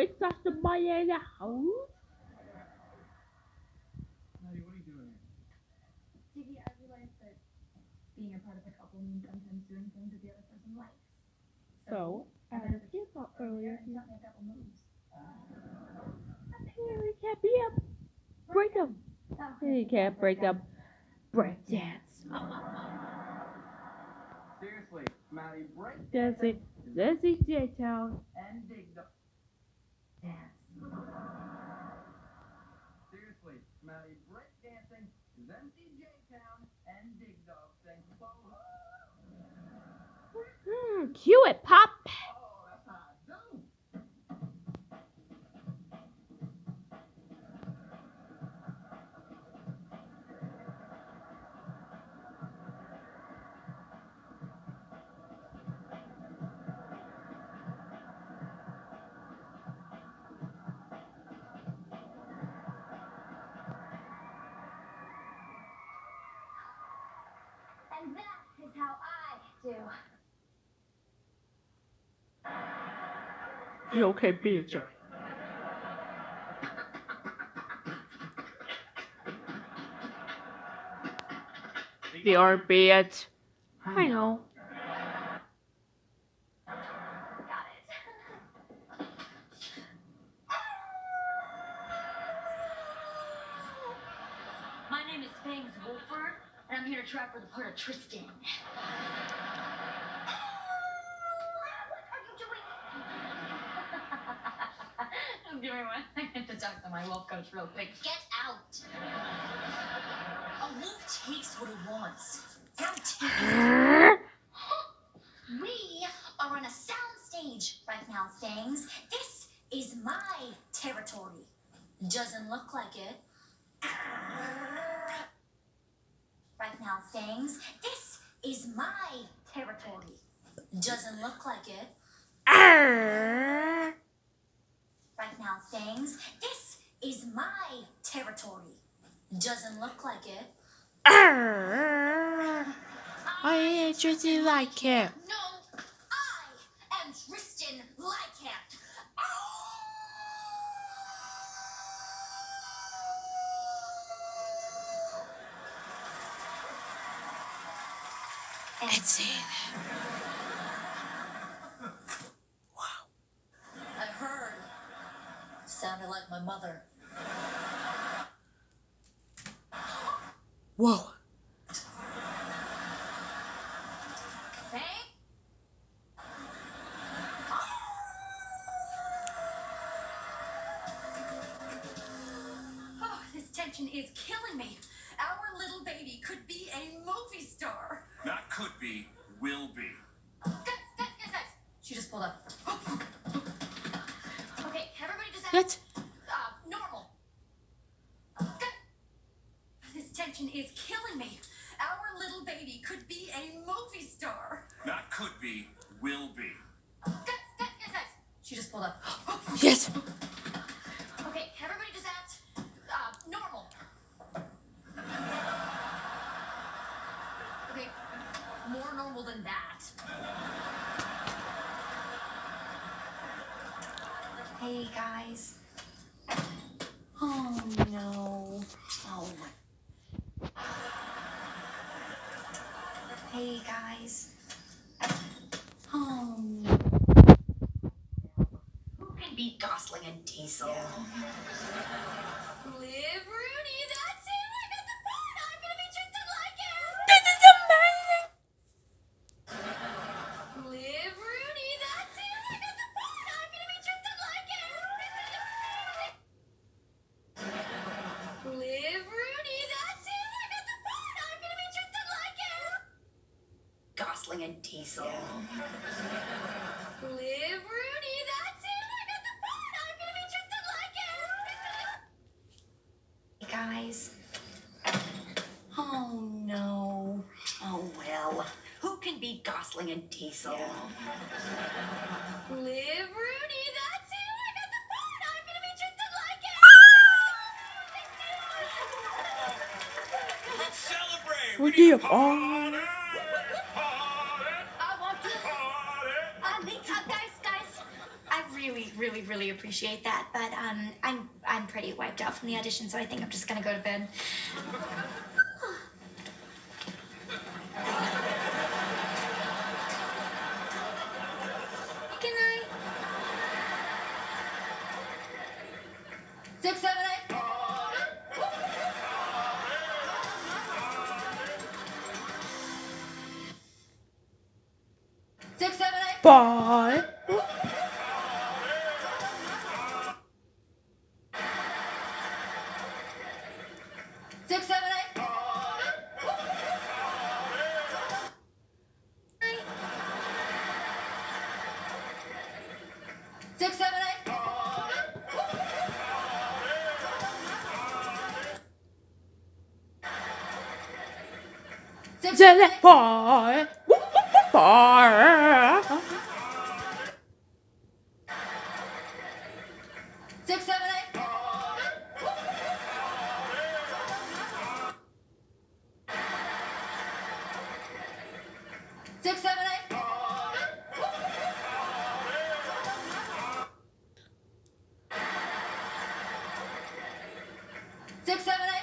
big sauce to buy in the house. Maddie, what are you doing here? Diggy, I realized that being a part of a couple means sometimes doing things that the other person likes. So, as you thought earlier, and taught me a couple moves. we can't be up. Break them. You can't break them. Break dance. Seriously, Maddie, break Dancing. Dancing J-Town. and dig the... Dance. Seriously, Maddie, break dancing is MCJ Town and dig dog thing. Cue it, Pop. Oh, that's how I do. And that is how I do. You okay, be a jerk. The R&B it. I know. Got it. My name is Fangs Wolford, and I'm here to try for the part of Tristan. What are you doing? Just give me 1 second to talk to my wolf coach real quick. Get out! A wolf takes what he wants. Don't take it. We are on a sound stage right now, Fangs. This is my territory. Doesn't look like it. Right now, Fangs. This is my territory. Doesn't look like it. Right now, Fangs. This is my territory. Doesn't look like it. I ain't Tristan like him. No, I am Tristan Lycat. It's it. I heard. Sounded like my mother. Whoa. Hey? Oh, this tension is killing me. Our little baby could be a movie star. Not could be, will be. Guys. She just pulled up. Okay, everybody just What? normal. This tension is killing me. Our little baby could be a movie star. Not could be, will be. Guys. She just pulled up. Yes. Okay, everybody just act normal. Okay, more normal than that. Hey guys. Oh no. Oh. Hey guys. Oh no. Who can beat Gosling and Diesel? Live Rooney, that's it. I got the part. I'm gonna be Tristan Lycan. This is amazing. Live Rooney, that's it. I got the part. I'm gonna be Tristan Lycan. Live Rooney, that's it. I got the part. I'm gonna be Tristan Lycan. Gosling and Diesel. Live Rooney, that's it. I got the part. I'm gonna be Tristan Lycan. Hey guys. Oh no. Oh well. Who can beat Gosling and Diesel? Live Rooney, that's it. I got the part. I'm gonna be Tristan Lycan. Let's celebrate! We need a party! ball. I want to. Party! Guys. I really really, really appreciate that. But I'm pretty wiped out from the audition, so I think I'm just gonna go to bed. Good night. 6, 7, 8. 6, 7, 8. Bye. 6, 7, 8. 6, 7, 8. 6, 7, 8. Bye. Bye. 6, 7, 8. 6, 7, 8. 6, 7, 8.